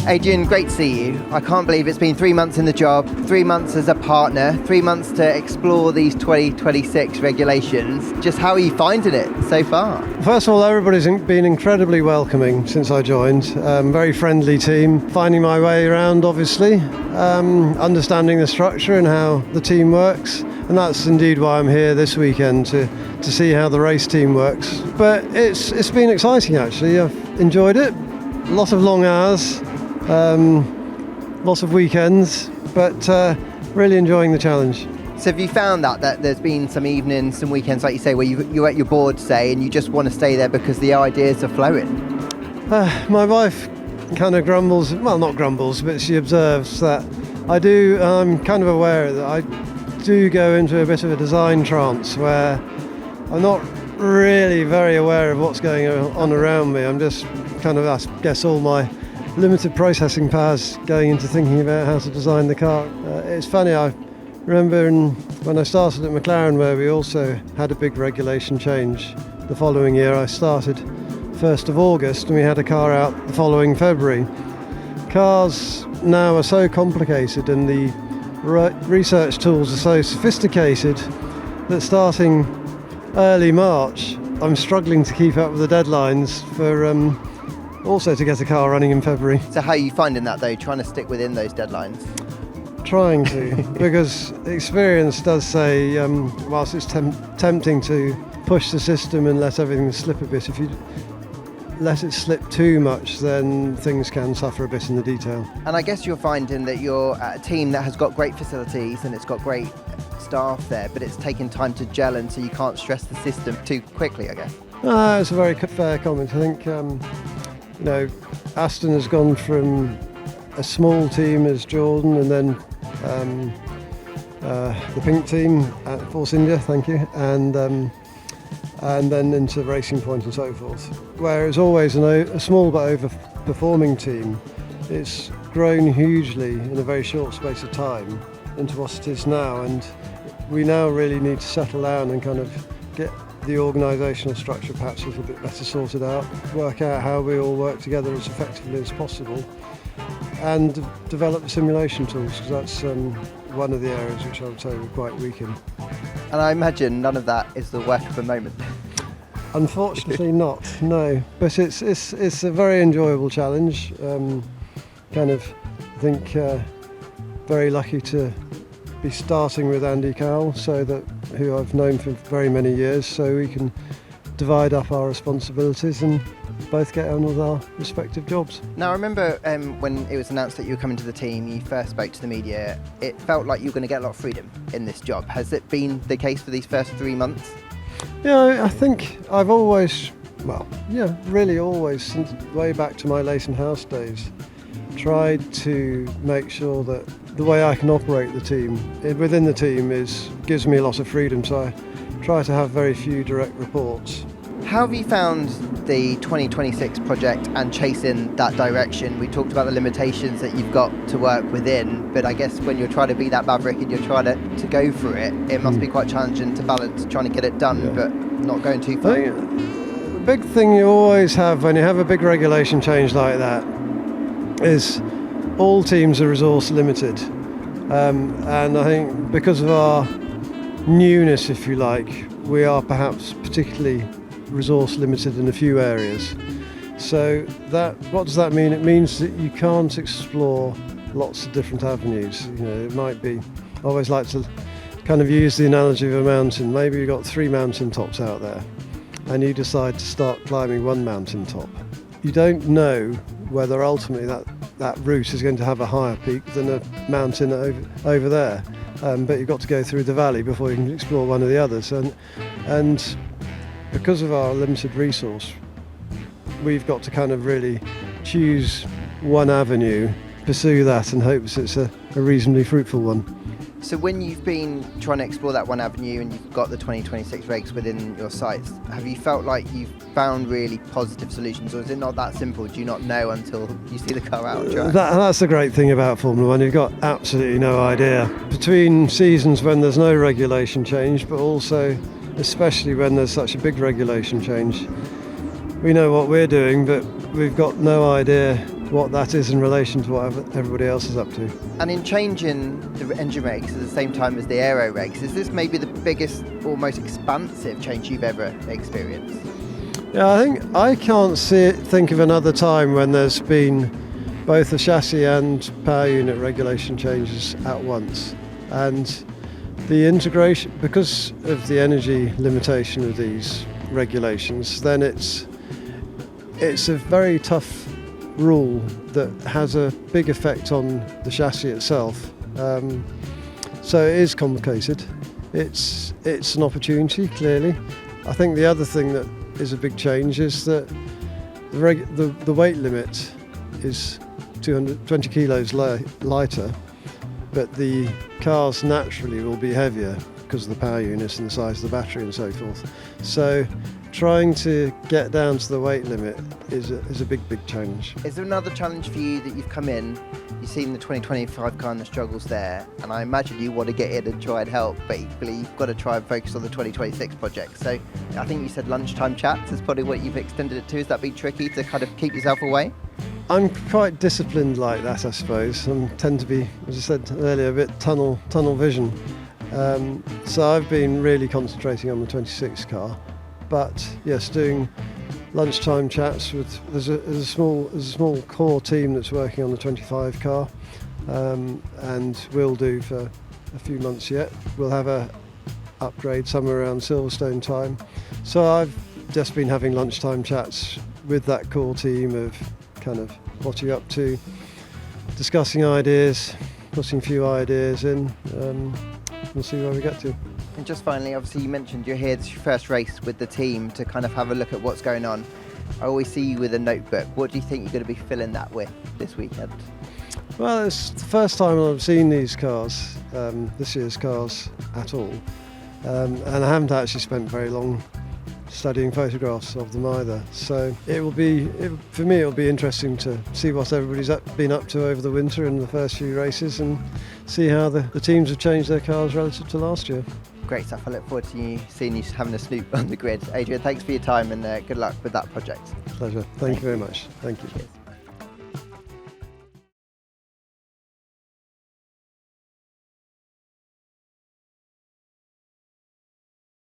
Adrian, great to see you. I can't believe it's been 3 months in the job, 3 months as a partner, 3 months to explore these 2026 regulations. Just how are you finding it so far? First of all, everybody's been incredibly welcoming since I joined. Very friendly team. Finding my way around, obviously. Understanding the structure and how the team works. And that's indeed why I'm here this weekend, to see how the race team works. But it's been exciting, actually. I've enjoyed it. Lots of long hours. Lots of weekends, but really enjoying the challenge. So have you found that there's been some evenings, some weekends, like you say, where you're at your board, say, and you just want to stay there because the ideas are flowing? My wife kind of grumbles, well, not grumbles, but she observes that I'm kind of aware that I do go into a bit of a design trance where I'm not really very aware of what's going on around me. I'm just kind of, I guess, all my limited processing powers going into thinking about how to design the car. It's funny, I remember when I started at McLaren, where we also had a big regulation change the following year. I started 1st of August and we had a car out the following February. Cars now are so complicated and the research tools are so sophisticated that starting early March I'm struggling to keep up with the deadlines for also to get a car running in February. So how are you finding that though, trying to stick within those deadlines? Trying to, because experience does say, whilst it's tempting to push the system and let everything slip a bit, if you let it slip too much, then things can suffer a bit in the detail. And I guess you're finding that you're at a team that has got great facilities and it's got great staff there, but it's taking time to gel, and so you can't stress the system too quickly, I guess. It's a very fair comment. I think Aston has gone from a small team as Jordan, and then the pink team at Force India, thank you, and then into Racing Point and so forth. Where it's always a small but overperforming team, it's grown hugely in a very short space of time into what it is now, and we now really need to settle down and kind of get the organisational structure perhaps a little bit better sorted out, work out how we all work together as effectively as possible, and develop the simulation tools, because that's one of the areas which I would say we're quite weak in. And I imagine none of that is the work of a moment. Unfortunately not, no. But it's a very enjoyable challenge. I think very lucky to be starting with Andy Cowell, who I've known for very many years, so we can divide up our responsibilities and both get on with our respective jobs. Now I remember when it was announced that you were coming to the team, you first spoke to the media, it felt like you were going to get a lot of freedom in this job. Has it been the case for these first 3 months? Yeah, I think I've always, really always, since way back to my Leighton House days, tried to make sure that the way I can operate the team, within the team, gives me a lot of freedom, so I try to have very few direct reports. How have you found the 2026 project and chasing that direction? We talked about the limitations that you've got to work within, but I guess when you're trying to be that maverick and you're trying to go for it, it must be quite challenging to balance trying to get it done, but not going too far. The big thing you always have when you have a big regulation change like that is all teams are resource limited, and I think because of our newness, if you like, we are perhaps particularly resource limited in a few areas. So what does that mean? It means that you can't explore lots of different avenues. It might be, I always like to kind of use the analogy of a mountain. Maybe you've got 3 mountain tops out there and you decide to start climbing one mountain top. You don't know whether ultimately that route is going to have a higher peak than a mountain over there, but you've got to go through the valley before you can explore one of the others, and because of our limited resource, we've got to kind of really choose one avenue, pursue that, and hope it's a reasonably fruitful one. So when you've been trying to explore that one avenue and you've got the 2026 regs within your sights, have you felt like you've found really positive solutions, or is it not that simple? Do you not know until you see the car out on track? That's the great thing about Formula One. You've got absolutely no idea. Between seasons when there's no regulation change, but also especially when there's such a big regulation change, we know what we're doing, but we've got no idea what that is in relation to what everybody else is up to. And in changing the engine regs at the same time as the aero regs, is this maybe the biggest or most expansive change you've ever experienced? Yeah, I can't think of another time when there's been both the chassis and power unit regulation changes at once. And the integration, because of the energy limitation of these regulations, then it's a very tough rule that has a big effect on the chassis itself. So it is complicated. It's an opportunity, clearly. I think the other thing that is a big change is that the weight limit is 220 kilos lighter, but the cars naturally will be heavier because of the power units and the size of the battery and so forth. So trying to get down to the weight limit is a big challenge. Is there another challenge for you that you've come in, you've seen the 2025 car and the struggles there, and I imagine you want to get in and try and help, but equally you've got to try and focus on the 2026 project. So I think you said lunchtime chats is probably what you've extended it to. Has that been tricky to kind of keep yourself away? I'm quite disciplined like that, I suppose. I tend to be, as I said earlier, a bit tunnel vision. So I've been really concentrating on the 26 car. But yes, doing lunchtime chats with there's a small core team that's working on the 25 car, and will do for a few months yet. We'll have a upgrade somewhere around Silverstone time. So I've just been having lunchtime chats with that core team of kind of what you're up to, discussing ideas, putting a few ideas in. We'll see where we get to. And just finally, obviously you mentioned you're here, it's your first race with the team to kind of have a look at what's going on. I always see you with a notebook. What do you think you're going to be filling that with this weekend? Well, it's the first time I've seen these cars, this year's cars at all. And I haven't actually spent very long studying photographs of them either. So for me, it'll be interesting to see what everybody's been up to over the winter in the first few races and see how the teams have changed their cars relative to last year. Great stuff. I look forward to seeing you having a snoop on the grid. Adrian, thanks for your time and good luck with that project. Pleasure. Thank you very much. Thank you. Cheers.